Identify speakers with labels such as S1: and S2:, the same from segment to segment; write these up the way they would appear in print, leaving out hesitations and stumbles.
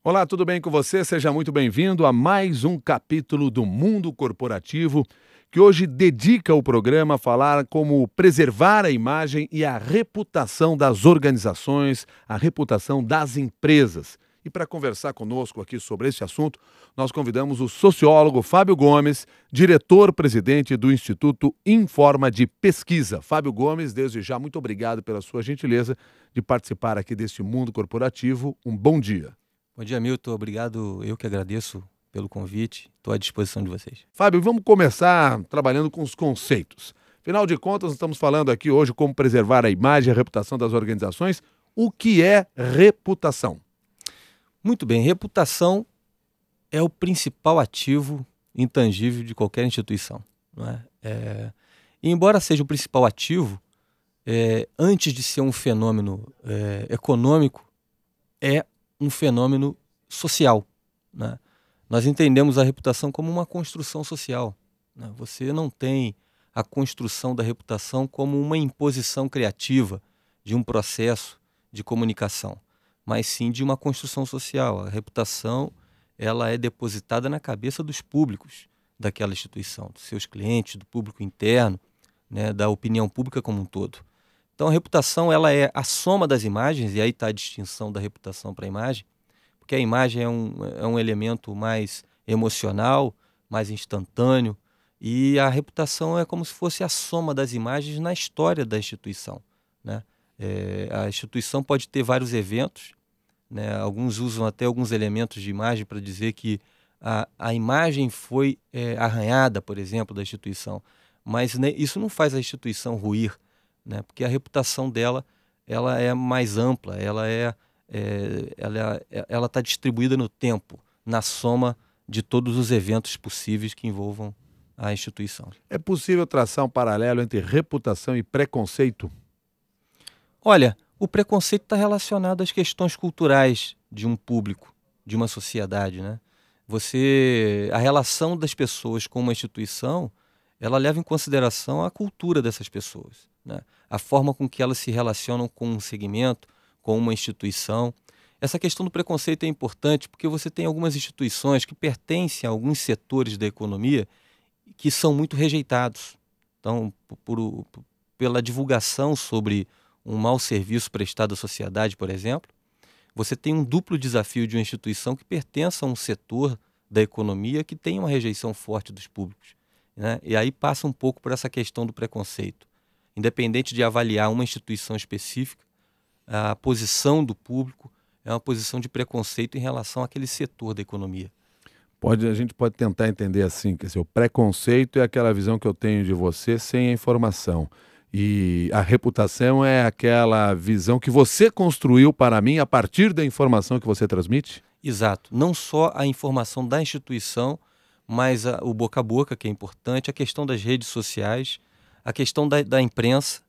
S1: Olá, tudo bem com você? Seja muito bem-vindo a mais um capítulo do Mundo Corporativo, que hoje dedica o programa a falar como preservar a imagem e a reputação das organizações, a reputação das empresas. E para conversar conosco aqui sobre esse assunto, nós convidamos o sociólogo Fábio Gomes, diretor-presidente do Instituto Informa de Pesquisa. Fábio Gomes, desde já, muito obrigado pela sua gentileza de participar aqui deste Mundo Corporativo. Um bom dia.
S2: Bom dia, Milton. Obrigado. Eu que agradeço pelo convite. Estou à disposição de vocês.
S1: Fábio, vamos começar trabalhando com os conceitos. Afinal de contas, nós estamos falando aqui hoje como preservar a imagem e a reputação das organizações. O que é reputação?
S2: Muito bem. Reputação é o principal ativo intangível de qualquer instituição, não é? E embora seja o principal ativo, antes de ser um fenômeno econômico, é um fenômeno social, né? Nós entendemos a reputação como uma construção social, né? Você não tem a construção da reputação como uma imposição criativa de um processo de comunicação, mas sim de uma construção social. A reputação, ela é depositada na cabeça dos públicos daquela instituição, dos seus clientes, do público interno, né, da opinião pública como um todo. Então a reputação, ela é a soma das imagens, e aí está a distinção da reputação para a imagem, porque a imagem é um elemento mais emocional, mais instantâneo, e a reputação é como se fosse a soma das imagens na história da instituição, né? A instituição pode ter vários eventos, né? Alguns usam até alguns elementos de imagem para dizer que a imagem foi arranhada, por exemplo, da instituição, mas né, isso não faz a instituição ruir, né? Porque a reputação dela, ela é mais ampla, ela está distribuída no tempo, na soma de todos os eventos possíveis que envolvam a instituição.
S1: É possível traçar um paralelo entre reputação e preconceito?
S2: Olha, o preconceito está relacionado às questões culturais de um público, de uma sociedade, né? A relação das pessoas com uma instituição, ela leva em consideração a cultura dessas pessoas, né? A forma com que elas se relacionam com um segmento, com uma instituição. Essa questão do preconceito é importante porque você tem algumas instituições que pertencem a alguns setores da economia que são muito rejeitados. Então, pela divulgação sobre um mau serviço prestado à sociedade, por exemplo, você tem um duplo desafio de uma instituição que pertence a um setor da economia que tem uma rejeição forte dos públicos, né? E aí passa um pouco por essa questão do preconceito. Independente de avaliar uma instituição específica, a posição do público é uma posição de preconceito em relação àquele setor da economia.
S1: A gente pode tentar entender assim, quer dizer, o preconceito é aquela visão que eu tenho de você sem a informação. E a reputação é aquela visão que você construiu para mim a partir da informação que você transmite?
S2: Exato. Não só a informação da instituição, mas o boca a boca, que é importante, a questão das redes sociais, a questão da imprensa,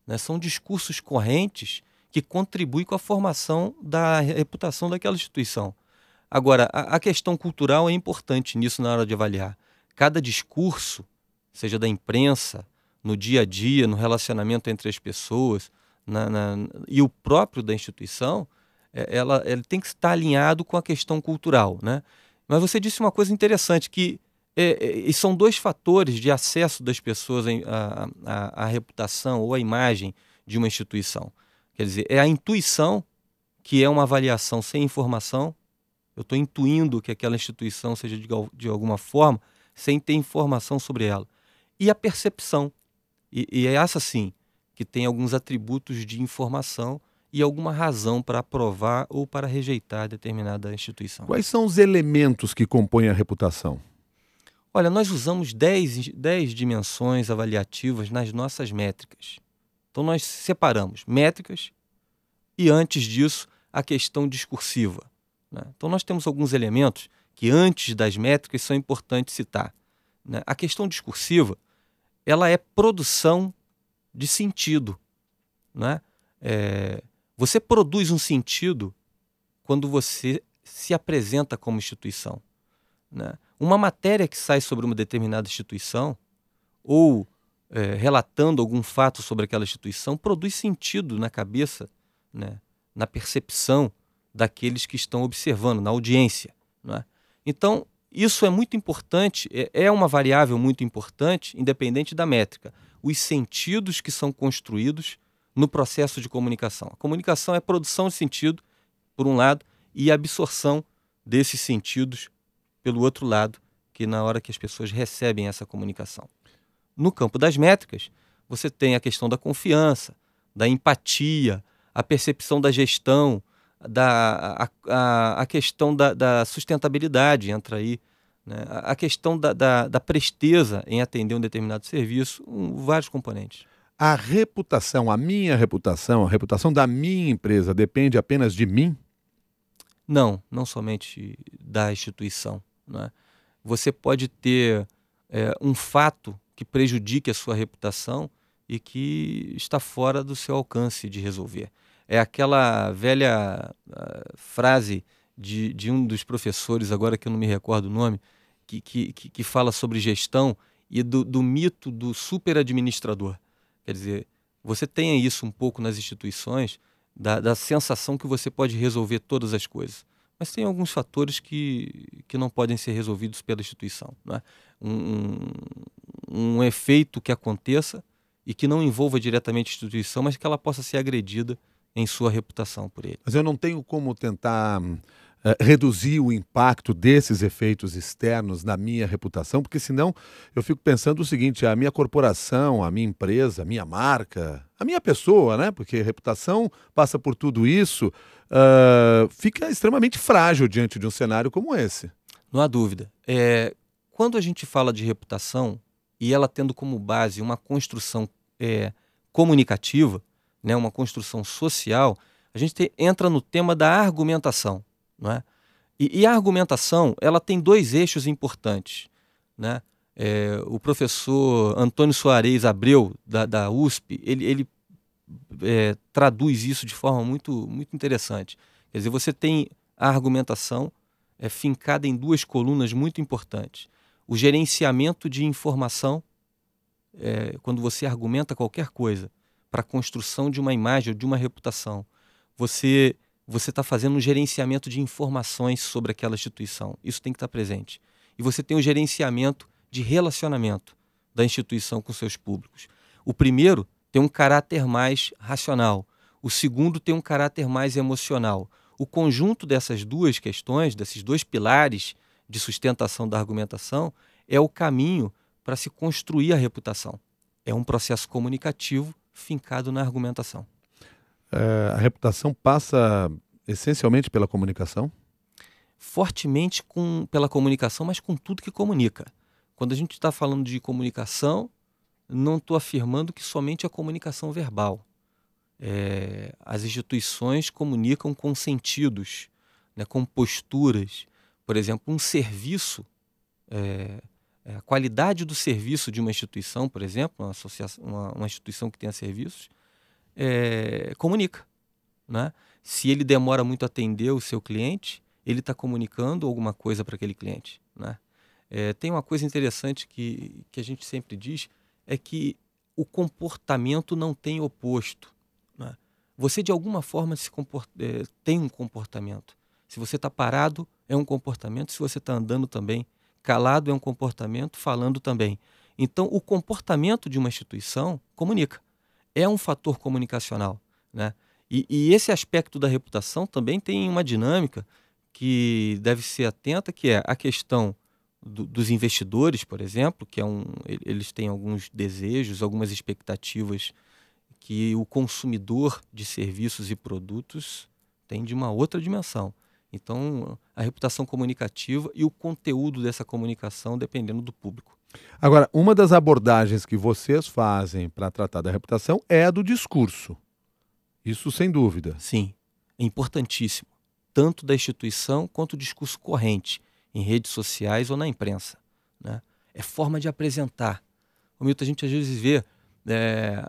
S2: né? São discursos correntes que contribuem com a formação da reputação daquela instituição. Agora, a questão cultural é importante nisso na hora de avaliar. Cada discurso, seja da imprensa, no dia a dia, no relacionamento entre as pessoas e o próprio da instituição, ele tem que estar alinhado com a questão cultural, né? Mas você disse uma coisa interessante, que são dois fatores de acesso das pessoas à reputação ou à imagem de uma instituição. Quer dizer, é a intuição, que é uma avaliação sem informação. Eu estou intuindo que aquela instituição seja de alguma forma, sem ter informação sobre ela. E a percepção. E é essa, sim, que tem alguns atributos de informação e alguma razão para aprovar ou para rejeitar determinada instituição.
S1: Quais são os elementos que compõem a reputação?
S2: Olha, nós usamos 10 dimensões avaliativas nas nossas métricas. Então nós separamos métricas e, antes disso, a questão discursiva, né? Então nós temos alguns elementos que, antes das métricas, são importantes citar, né? A questão discursiva, ela é produção de sentido, né? Você produz um sentido quando você se apresenta como instituição, né? Uma matéria que sai sobre uma determinada instituição ou relatando algum fato sobre aquela instituição produz sentido na cabeça, né? Na percepção daqueles que estão observando, na audiência, não é? Então, isso é muito importante, é uma variável muito importante, independente da métrica. Os sentidos que são construídos no processo de comunicação. A comunicação é produção de sentido, por um lado, e absorção desses sentidos pelo outro lado, que na hora que as pessoas recebem essa comunicação. No campo das métricas, você tem a questão da confiança, da empatia, a percepção da gestão, a questão da sustentabilidade entra aí, né? A questão da presteza em atender um determinado serviço, vários componentes.
S1: A reputação, a minha reputação, a reputação da minha empresa depende apenas de mim?
S2: Não somente da instituição, não é? Você pode ter um fato que prejudique a sua reputação e que está fora do seu alcance de resolver. É aquela velha frase de um dos professores, agora que eu não me recordo o nome, que fala sobre gestão e do mito do superadministrador. Quer dizer, você tem isso um pouco nas instituições, da sensação que você pode resolver todas as coisas. Mas tem alguns fatores que não podem ser resolvidos pela instituição, não é? Um efeito que aconteça e que não envolva diretamente a instituição, mas que ela possa ser agredida em sua reputação por ele.
S1: Mas eu não tenho como tentar reduzir o impacto desses efeitos externos na minha reputação, porque senão eu fico pensando o seguinte: a minha corporação, a minha empresa, a minha marca, a minha pessoa, né? Porque reputação passa por tudo isso, fica extremamente frágil diante de um cenário como esse.
S2: Não há dúvida. Quando a gente fala de reputação e ela tendo como base uma construção comunicativa, né, uma construção social, a gente entra no tema da argumentação, não é? E a argumentação, ela tem dois eixos importantes, né? O professor Antônio Soares Abreu, da USP, ele traduz isso de forma muito, muito interessante. Quer dizer, você tem a argumentação fincada em duas colunas muito importantes. O gerenciamento de informação, quando você argumenta qualquer coisa para a construção de uma imagem ou de uma reputação, você está fazendo um gerenciamento de informações sobre aquela instituição. Isso tem que estar presente. E você tem o gerenciamento de relacionamento da instituição com seus públicos. O primeiro tem um caráter mais racional. O segundo tem um caráter mais emocional. O conjunto dessas duas questões, desses dois pilares de sustentação da argumentação, é o caminho para se construir a reputação. É um processo comunicativo fincado na argumentação.
S1: A reputação passa essencialmente pela comunicação?
S2: Fortemente pela comunicação, mas com tudo que comunica. Quando a gente está falando de comunicação, não estou afirmando que somente a comunicação verbal. As instituições comunicam com sentidos, né, com posturas. Por exemplo, um serviço, a qualidade do serviço de uma instituição, por exemplo, uma instituição que tenha serviços, comunica, né? Se ele demora muito a atender o seu cliente, ele está comunicando alguma coisa para aquele cliente, né? Tem uma coisa interessante que a gente sempre diz, é que o comportamento não tem oposto, né? Você, de alguma forma, tem um comportamento. Se você está parado, é um comportamento. Se você está andando também, calado é um comportamento, falando também. Então, o comportamento de uma instituição comunica. É um fator comunicacional, né? E esse aspecto da reputação também tem uma dinâmica que deve ser atenta, que é a questão dos investidores, por exemplo, que eles têm alguns desejos, algumas expectativas que o consumidor de serviços e produtos tem de uma outra dimensão. Então, a reputação comunicativa e o conteúdo dessa comunicação dependendo do público.
S1: Agora, uma das abordagens que vocês fazem para tratar da reputação é a do discurso. Isso sem dúvida.
S2: Sim, é importantíssimo. Tanto da instituição quanto o discurso corrente, em redes sociais ou na imprensa, né? É forma de apresentar. Milton, a gente às vezes vê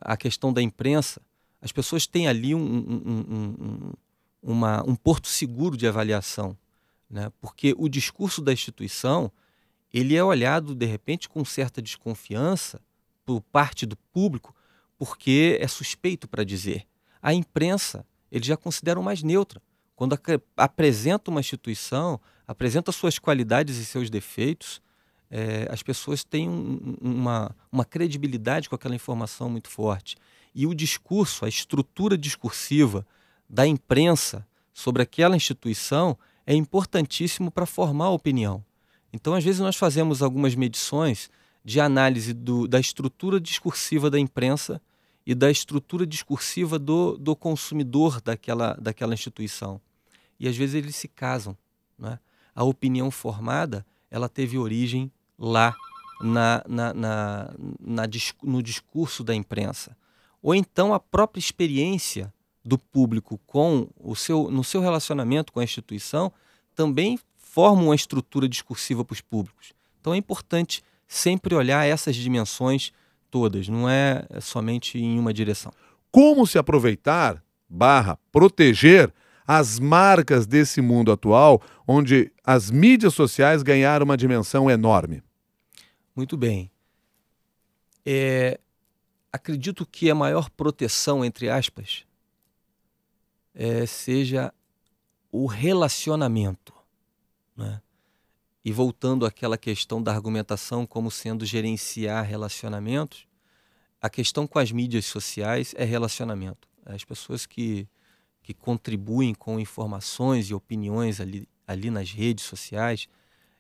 S2: a questão da imprensa, as pessoas têm ali um porto seguro de avaliação, né? Porque o discurso da instituição, ele é olhado, de repente, com certa desconfiança por parte do público, porque é suspeito para dizer. A imprensa, eles já consideram mais neutra, Quando apresenta uma instituição, apresenta suas qualidades e seus defeitos, as pessoas têm uma credibilidade com aquela informação muito forte. E o discurso, a estrutura discursiva da imprensa sobre aquela instituição é importantíssimo para formar a opinião. Então, às vezes, nós fazemos algumas medições de análise da estrutura discursiva da imprensa e da estrutura discursiva do consumidor daquela instituição. E, às vezes, eles se casam, né? A opinião formada, ela teve origem lá no discurso da imprensa. Ou então a própria experiência do público no seu relacionamento com a instituição também forma uma estrutura discursiva para os públicos. Então é importante sempre olhar essas dimensões todas, não é somente em uma direção.
S1: Como se aproveitar / proteger as marcas desse mundo atual, onde as mídias sociais ganharam uma dimensão enorme?
S2: Muito bem. Acredito que a maior proteção, entre aspas, seja o relacionamento, né? E voltando àquela questão da argumentação como sendo gerenciar relacionamentos, a questão com as mídias sociais é relacionamento. As pessoas que contribuem com informações e opiniões ali nas redes sociais,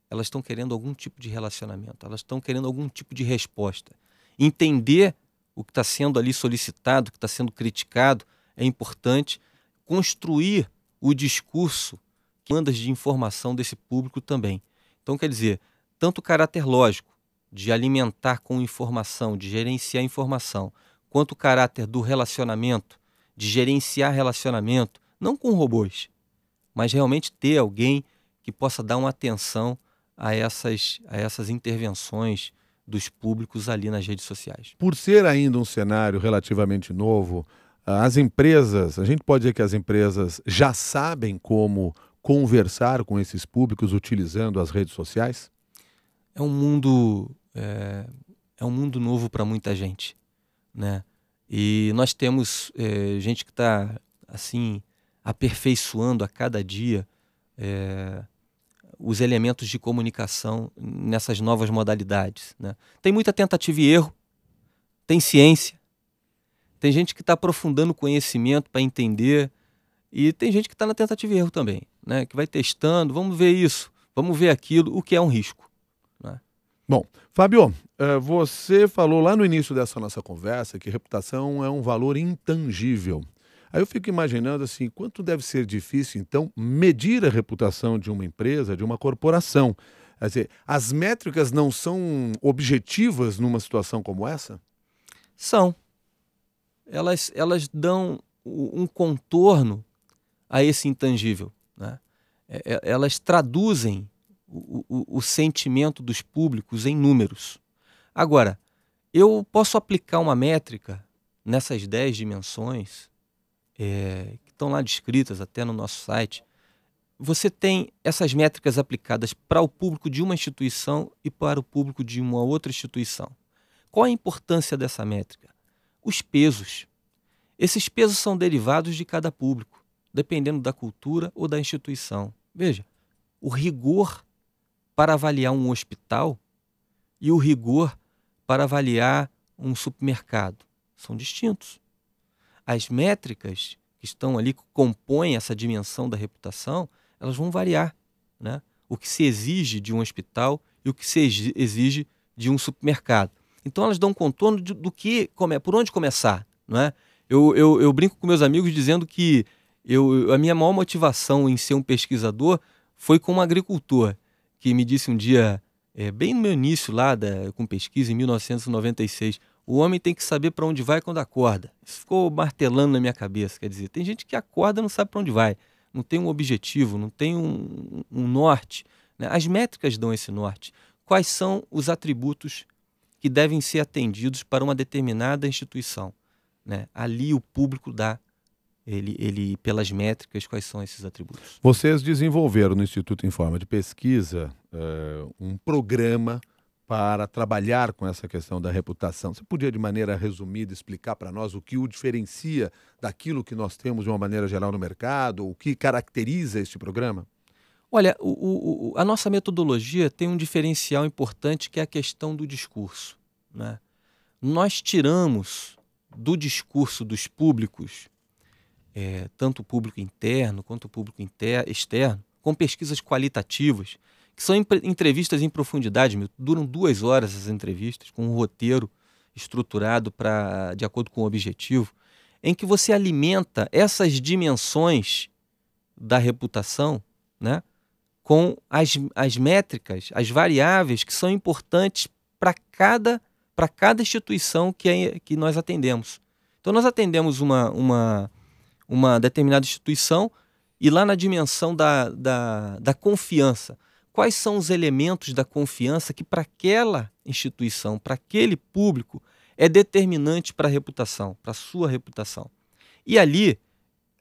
S2: elas estão querendo algum tipo de relacionamento, elas estão querendo algum tipo de resposta. Entender o que está sendo ali solicitado, o que está sendo criticado, é importante. Construir o discurso, demandas de informação desse público também. Então, quer dizer, tanto o caráter lógico, de alimentar com informação, de gerenciar informação, quanto o caráter do relacionamento, de gerenciar relacionamento, não com robôs, mas realmente ter alguém que possa dar uma atenção a essas intervenções dos públicos ali nas redes sociais.
S1: Por ser ainda um cenário relativamente novo, as empresas, a gente pode dizer que as empresas já sabem como conversar com esses públicos utilizando as redes sociais?
S2: É um mundo novo para muita gente, né? E nós temos gente que está assim aperfeiçoando a cada dia os elementos de comunicação nessas novas modalidades, né? Tem muita tentativa e erro, tem ciência, tem gente que está aprofundando o conhecimento para entender, e tem gente que está na tentativa e erro também, né? Que vai testando, vamos ver isso, vamos ver aquilo, o que é um risco, né?
S1: Bom, Fábio, você falou lá no início dessa nossa conversa que reputação é um valor intangível. Aí eu fico imaginando assim, quanto deve ser difícil, então, medir a reputação de uma empresa, de uma corporação. Quer dizer, as métricas não são objetivas numa situação como essa?
S2: São. Elas dão um contorno a esse intangível, né? Elas traduzem o sentimento dos públicos em números. Agora, eu posso aplicar uma métrica nessas 10 dimensões, que estão lá descritas até no nosso site. Você tem essas métricas aplicadas para o público de uma instituição e para o público de uma outra instituição. Qual a importância dessa métrica? Os pesos. Esses pesos são derivados de cada público, dependendo da cultura ou da instituição. Veja, o rigor para avaliar um hospital e o rigor para avaliar um supermercado são distintos. As métricas que estão ali, que compõem essa dimensão da reputação, elas vão variar, né? O que se exige de um hospital e o que se exige de um supermercado. Então elas dão um contorno por onde começar, não é? Eu brinco com meus amigos dizendo que a minha maior motivação em ser um pesquisador foi com um agricultor que me disse um dia, bem no meu início lá com pesquisa, em 1996, o homem tem que saber para onde vai quando acorda. Isso ficou martelando na minha cabeça. Quer dizer, tem gente que acorda e não sabe para onde vai, não tem um objetivo, não tem um norte, né? As métricas dão esse norte. Quais são os atributos que devem ser atendidos para uma determinada instituição, né? Ali o público dá, ele pelas métricas, quais são esses atributos.
S1: Vocês desenvolveram no Instituto Informa de Pesquisa um programa para trabalhar com essa questão da reputação? Você podia, de maneira resumida, explicar para nós o que o diferencia daquilo que nós temos de uma maneira geral no mercado, o que caracteriza este programa?
S2: Olha, a nossa metodologia tem um diferencial importante que é a questão do discurso, né? Nós tiramos do discurso dos públicos, tanto o público interno quanto o público externo, com pesquisas qualitativas, que são entrevistas em profundidade, duram 2 horas as entrevistas, com um roteiro estruturado de acordo com o objetivo, em que você alimenta essas dimensões da reputação, né, com as métricas, as variáveis que são importantes para cada instituição que nós atendemos. Então, nós atendemos uma determinada instituição e lá na dimensão da confiança, quais são os elementos da confiança que para aquela instituição, para aquele público, é determinante para a reputação, para a sua reputação. E ali,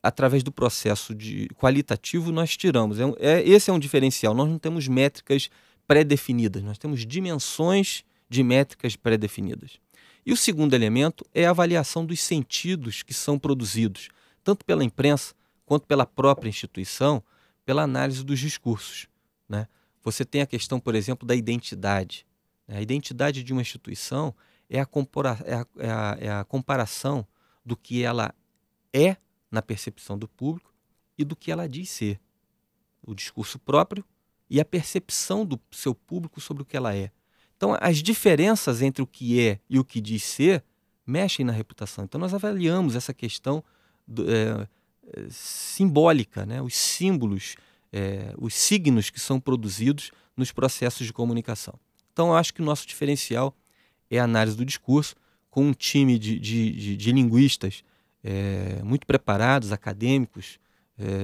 S2: através do processo qualitativo, nós tiramos. Esse é um diferencial. Nós não temos métricas pré-definidas, nós temos dimensões de métricas pré-definidas. E o segundo elemento é a avaliação dos sentidos que são produzidos, tanto pela imprensa quanto pela própria instituição, pela análise dos discursos, né? Você tem a questão, por exemplo, da identidade. A identidade de uma instituição é a comparação do que ela é na percepção do público e do que ela diz ser. O discurso próprio e a percepção do seu público sobre o que ela é. Então, as diferenças entre o que é e o que diz ser mexem na reputação. Então, nós avaliamos essa questão simbólica, né? Os símbolos, os signos que são produzidos nos processos de comunicação. Então, eu acho que o nosso diferencial é a análise do discurso, com um time de linguistas muito preparados, acadêmicos,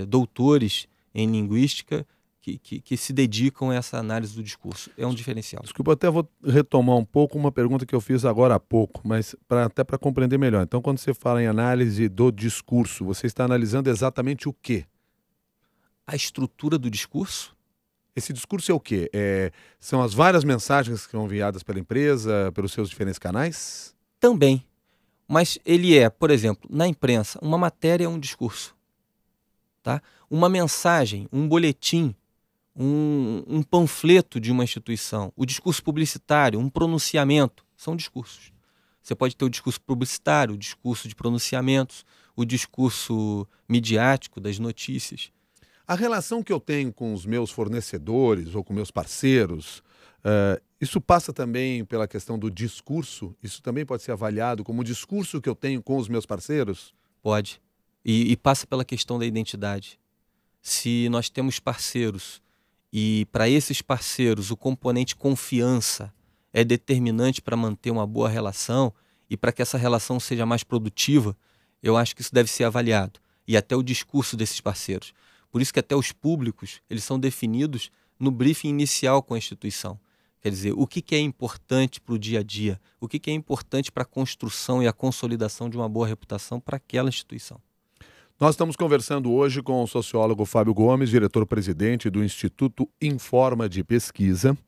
S2: doutores em linguística, que se dedicam a essa análise do discurso. É um diferencial.
S1: Desculpa, até vou retomar um pouco uma pergunta que eu fiz agora há pouco, mas até para compreender melhor. Então, quando você fala em análise do discurso, você está analisando exatamente o quê?
S2: A estrutura do discurso.
S1: Esse discurso é o quê? São as várias mensagens que são enviadas pela empresa, pelos seus diferentes canais?
S2: Também. Mas ele por exemplo, na imprensa, uma matéria é um discurso. Tá? Uma mensagem, um boletim, um panfleto de uma instituição, o discurso publicitário, um pronunciamento, são discursos. Você pode ter o discurso publicitário, o discurso de pronunciamentos, o discurso midiático das notícias.
S1: A relação que eu tenho com os meus fornecedores ou com meus parceiros, isso passa também pela questão do discurso? Isso também pode ser avaliado como o discurso que eu tenho com os meus parceiros?
S2: Pode. E passa pela questão da identidade. Se nós temos parceiros e para esses parceiros o componente confiança é determinante para manter uma boa relação e para que essa relação seja mais produtiva, eu acho que isso deve ser avaliado. E até o discurso desses parceiros. Por isso que até os públicos, eles são definidos no briefing inicial com a instituição. Quer dizer, o que é importante para o dia a dia, o que é importante para a construção e a consolidação de uma boa reputação para aquela instituição.
S1: Nós estamos conversando hoje com o sociólogo Fábio Gomes, diretor-presidente do Instituto Informa de Pesquisa.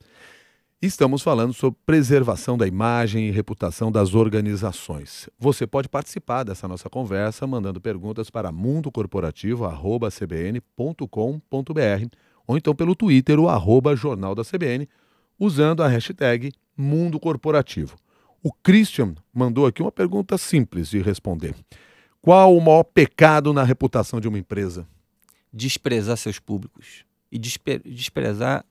S1: Estamos falando sobre preservação da imagem e reputação das organizações. Você pode participar dessa nossa conversa mandando perguntas para mundocorporativo@cbn.com.br ou então pelo Twitter, o @Jornal da CBN, usando a hashtag Mundo Corporativo. O Christian mandou aqui uma pergunta simples de responder. Qual o maior pecado na reputação de uma empresa?
S2: Desprezar seus públicos e desprezar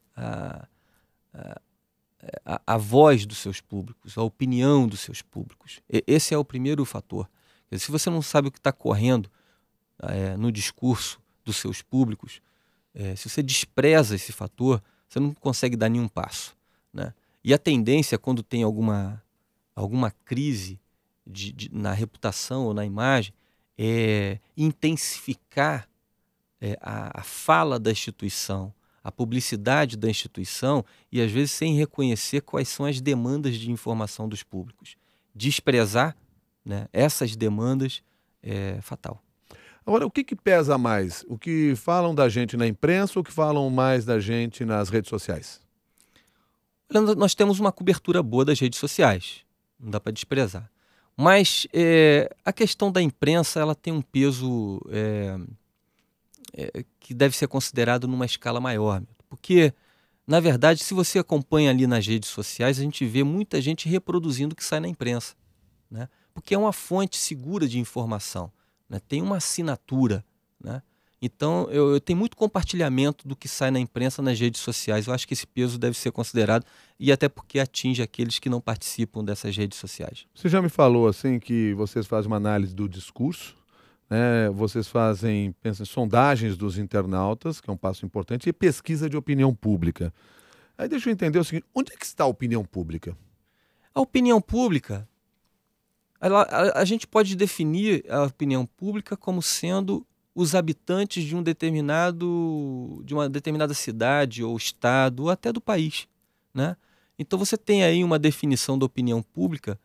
S2: a voz dos seus públicos, a opinião dos seus públicos. Esse é o primeiro fator. Se você não sabe o que está correndo no discurso dos seus públicos, se você despreza esse fator, você não consegue dar nenhum passo, né? E a tendência, quando tem alguma crise na reputação ou na imagem, é intensificar a fala da instituição, a publicidade da instituição e, às vezes, sem reconhecer quais são as demandas de informação dos públicos. Desprezar, né, essas demandas é fatal.
S1: Agora, o que pesa mais? O que falam da gente na imprensa ou o que falam mais da gente nas redes sociais?
S2: Olha, nós temos uma cobertura boa das redes sociais, não dá para desprezar. Mas a questão da imprensa, ela tem um peso que deve ser considerado numa escala maior. Porque, na verdade, se você acompanha ali nas redes sociais, a gente vê muita gente reproduzindo o que sai na imprensa, né? Porque é uma fonte segura de informação, né? Tem uma assinatura, né? Então, eu tenho muito compartilhamento do que sai na imprensa nas redes sociais. Eu acho que esse peso deve ser considerado, e até porque atinge aqueles que não participam dessas redes sociais.
S1: Você já me falou assim que vocês fazem uma análise do discurso, né? Vocês fazem, pensam, sondagens dos internautas, que é um passo importante, e pesquisa de opinião pública. Aí deixa eu entender o seguinte, onde é que está a opinião pública?
S2: A opinião pública, a gente pode definir a opinião pública como sendo os habitantes de uma determinada cidade ou estado ou até do país, né? Então você tem aí uma definição da opinião pública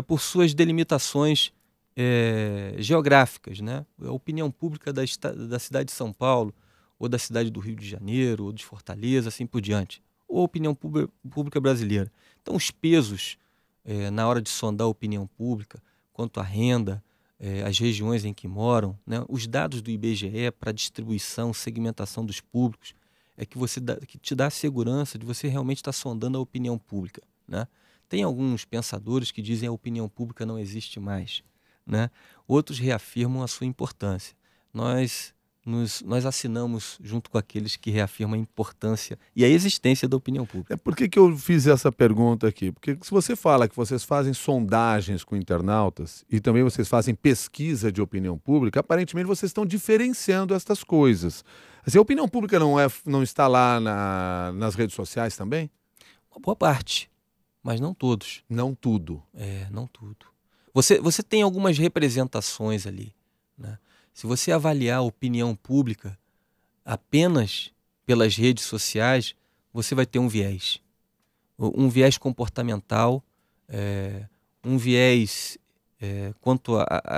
S2: por suas delimitações geográficas, né? A opinião pública da cidade de São Paulo ou da cidade do Rio de Janeiro ou de Fortaleza, assim por diante, ou a opinião pública brasileira. Então os pesos na hora de sondar a opinião pública quanto à renda, as regiões em que moram, né? Os dados do IBGE para distribuição, segmentação dos públicos, que te dá a segurança de você realmente estar sondando a opinião pública, né? Tem alguns pensadores que dizem que a opinião pública não existe mais, né? Outros reafirmam a sua importância. Nós assinamos junto com aqueles que reafirmam a importância e a existência da opinião pública.
S1: Por que eu fiz essa pergunta aqui? Porque se você fala que vocês fazem sondagens com internautas e também vocês fazem pesquisa de opinião pública, aparentemente vocês estão diferenciando estas coisas. Assim, a opinião pública não está lá nas redes sociais também?
S2: Uma boa parte, mas não todos.
S1: Não tudo.
S2: Não tudo. Você tem algumas representações ali, né? Se você avaliar a opinião pública apenas pelas redes sociais, você vai ter um viés. Um viés comportamental, um viés quanto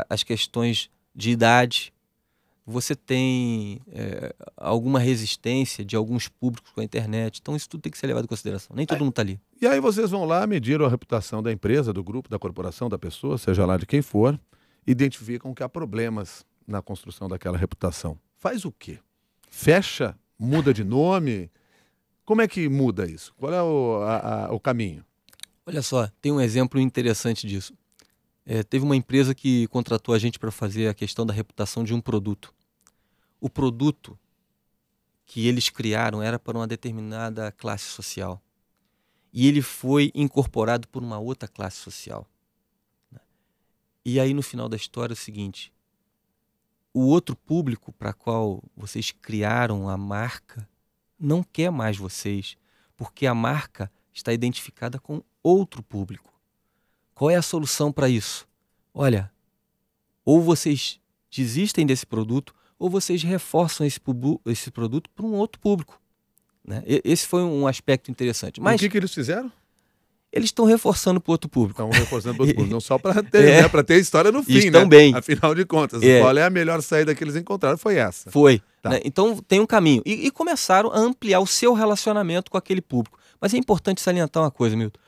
S2: às questões de idade. Você tem alguma resistência de alguns públicos com a internet. Então isso tudo tem que ser levado em consideração. Nem todo mundo está ali.
S1: E aí vocês vão lá, mediram a reputação da empresa, do grupo, da corporação, da pessoa, seja lá de quem for, identificam que há problemas na construção daquela reputação. Faz o quê? Fecha? Muda de nome? Como é que muda isso? Qual é o caminho?
S2: Olha só, tem um exemplo interessante disso. Teve uma empresa que contratou a gente para fazer a questão da reputação de um produto. O produto que eles criaram era para uma determinada classe social. E ele foi incorporado por uma outra classe social. E aí, no final da história, é o seguinte: o outro público para qual vocês criaram a marca não quer mais vocês, porque a marca está identificada com outro público. Qual é a solução para isso? Olha, ou vocês desistem desse produto, ou vocês reforçam esse produto para um outro público, né? Esse foi um aspecto interessante. Mas
S1: o que eles fizeram?
S2: Eles estão reforçando para o outro público.
S1: Estão reforçando para o outro público, não só para ter, né, para ter história no fim,
S2: estão
S1: né?
S2: Bem.
S1: Afinal de contas, qual é a melhor saída que eles encontraram? Foi essa.
S2: Foi.
S1: Tá.
S2: Né? Então tem um caminho. E começaram a ampliar o seu relacionamento com aquele público. Mas é importante salientar uma coisa, Milton.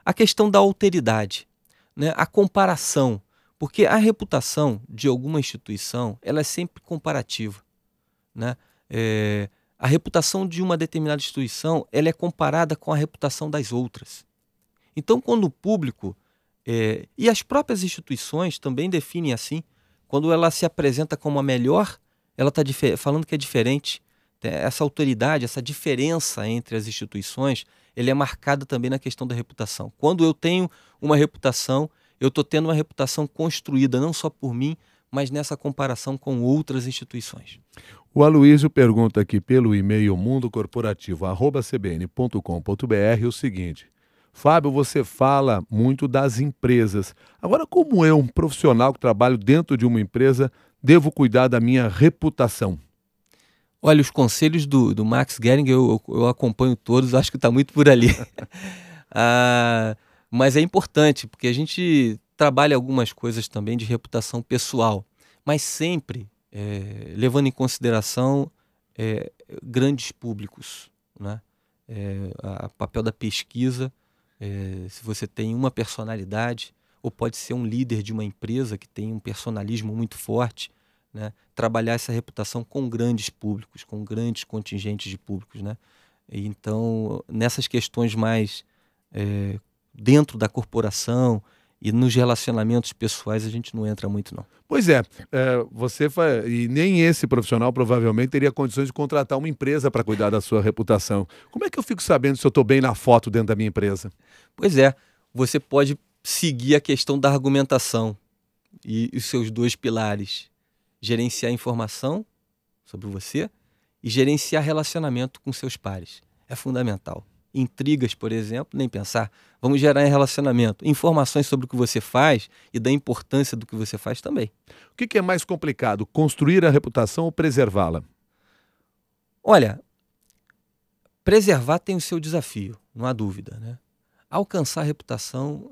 S2: A questão da alteridade, né? A comparação. Porque a reputação de alguma instituição, ela é sempre comparativa, né? A reputação de uma determinada instituição, ela é comparada com a reputação das outras. Então, quando o público, e as próprias instituições também definem assim, quando ela se apresenta como a melhor, ela está falando que é diferente. Essa autoridade, essa diferença entre as instituições, ele é marcada também na questão da reputação. Quando eu tenho uma reputação, eu estou tendo uma reputação construída não só por mim, mas nessa comparação com outras instituições.
S1: O Aloysio pergunta aqui pelo e-mail mundocorporativo@cbn.com.br o seguinte: Fábio, você fala muito das empresas. Agora, como eu, um profissional que trabalho dentro de uma empresa, devo cuidar da minha reputação?
S2: Olha, os conselhos do Max Gehring eu acompanho todos, acho que está muito por ali. Mas é importante, porque a gente trabalha algumas coisas também de reputação pessoal, mas sempre levando em consideração grandes públicos, né? O papel da pesquisa, se você tem uma personalidade, ou pode ser um líder de uma empresa que tem um personalismo muito forte, né? Trabalhar essa reputação com grandes públicos, com grandes contingentes de públicos, né? Então, nessas questões mais dentro da corporação e nos relacionamentos pessoais, a gente não entra muito, não.
S1: Pois é, e nem esse profissional provavelmente teria condições de contratar uma empresa para cuidar da sua reputação. Como é que eu fico sabendo se eu estou bem na foto dentro da minha empresa?
S2: Pois é, você pode seguir a questão da argumentação e os seus 2 pilares: gerenciar informação sobre você e gerenciar relacionamento com seus pares. É fundamental. Intrigas, por exemplo, nem pensar. Vamos gerar relacionamento. Informações sobre o que você faz e da importância do que você faz também.
S1: O que é mais complicado, construir a reputação ou preservá-la?
S2: Olha, preservar tem o seu desafio, não há dúvida, né? Alcançar a reputação,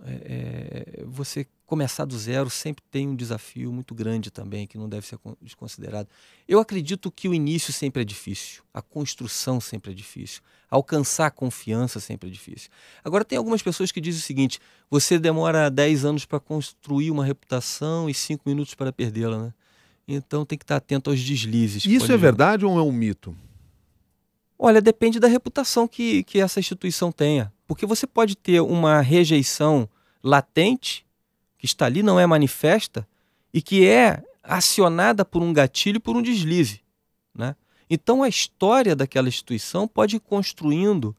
S2: você começar do zero sempre tem um desafio muito grande também, que não deve ser desconsiderado. Eu acredito que o início sempre é difícil, a construção sempre é difícil, alcançar a confiança sempre é difícil. Agora, tem algumas pessoas que dizem o seguinte: você demora 10 anos para construir uma reputação e 5 minutos para perdê-la, né? Então tem que estar atento aos deslizes.
S1: Isso é verdade ou é um mito?
S2: Olha, depende da reputação que essa instituição tenha. Porque você pode ter uma rejeição latente, que está ali, não é manifesta, e que é acionada por um gatilho, por um deslize, né? Então a história daquela instituição pode ir construindo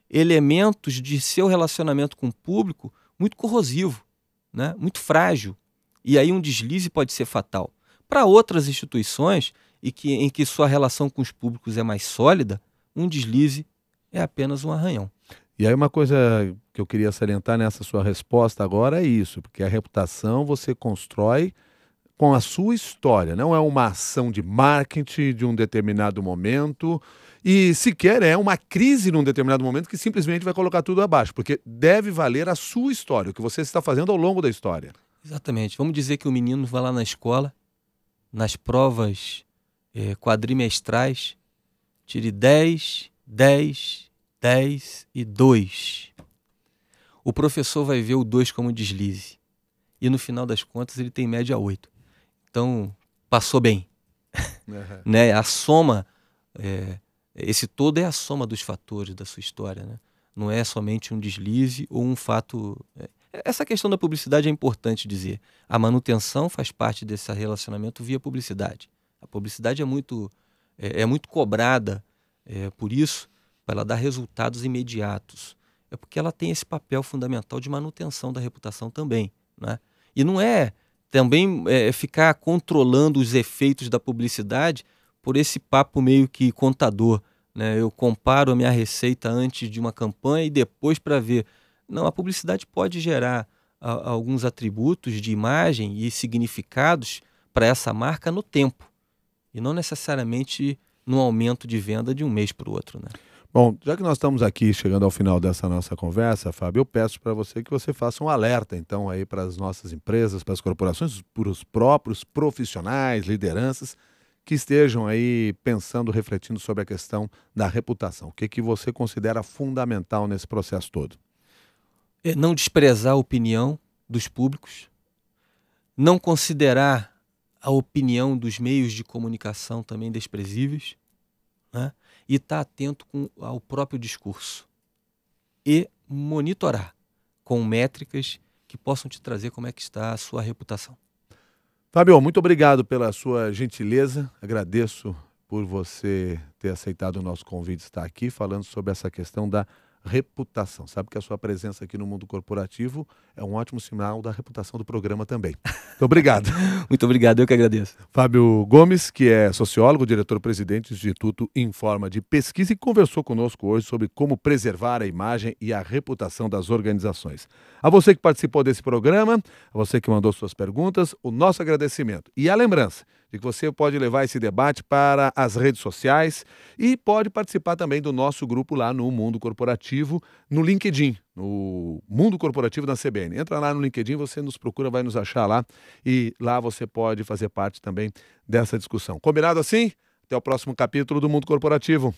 S2: elementos de seu relacionamento com o público muito corrosivo, né? Muito frágil. E aí um deslize pode ser fatal. Para outras instituições, em que sua relação com os públicos é mais sólida, um deslize é apenas um arranhão.
S1: E aí uma coisa que eu queria salientar nessa sua resposta agora é isso, porque a reputação você constrói com a sua história, não é uma ação de marketing de um determinado momento e sequer é uma crise num determinado momento que simplesmente vai colocar tudo abaixo, porque deve valer a sua história, o que você está fazendo ao longo da história.
S2: Exatamente. Vamos dizer que o menino vai lá na escola, nas provas quadrimestrais, tire 10, 10, 10 e 2. O professor vai ver o 2 como deslize. E no final das contas ele tem média 8. Então, passou bem.
S1: Uhum.
S2: Né? A soma, esse todo é a soma dos fatores da sua história, né? Não é somente um deslize ou um fato... Essa questão da publicidade é importante dizer. A manutenção faz parte desse relacionamento via publicidade. A publicidade é muito cobrada por isso, para ela dar resultados imediatos. É porque ela tem esse papel fundamental de manutenção da reputação também, né? E não é também ficar controlando os efeitos da publicidade por esse papo meio que contador, né? Eu comparo a minha receita antes de uma campanha e depois para ver. Não, a publicidade pode gerar alguns atributos de imagem e significados para essa marca no tempo, e não necessariamente no aumento de venda de um mês para o outro, né?
S1: Bom, já que nós estamos aqui chegando ao final dessa nossa conversa, Fábio, eu peço para você que você faça um alerta, então, aí para as nossas empresas, para as corporações, para os próprios profissionais, lideranças, que estejam aí pensando, refletindo sobre a questão da reputação. O que você considera fundamental nesse processo todo?
S2: Não desprezar a opinião dos públicos, não considerar a opinião dos meios de comunicação também desprezíveis, né? E estar atento ao próprio discurso e monitorar com métricas que possam te trazer como é que está a sua reputação.
S1: Fábio, muito obrigado pela sua gentileza, agradeço por você ter aceitado o nosso convite de estar aqui falando sobre essa questão da reputação. Sabe que a sua presença aqui no mundo corporativo é um ótimo sinal da reputação do programa também. Muito obrigado.
S2: Muito obrigado, eu que agradeço.
S1: Fábio Gomes, que é sociólogo, diretor-presidente do Instituto Informa de Pesquisa, e conversou conosco hoje sobre como preservar a imagem e a reputação das organizações. A você que participou desse programa, a você que mandou suas perguntas, o nosso agradecimento. E a lembrança de que você pode levar esse debate para as redes sociais e pode participar também do nosso grupo lá no Mundo Corporativo, no LinkedIn, no Mundo Corporativo da CBN. Entra lá no LinkedIn, você nos procura, vai nos achar lá e lá você pode fazer parte também dessa discussão. Combinado assim? Até o próximo capítulo do Mundo Corporativo.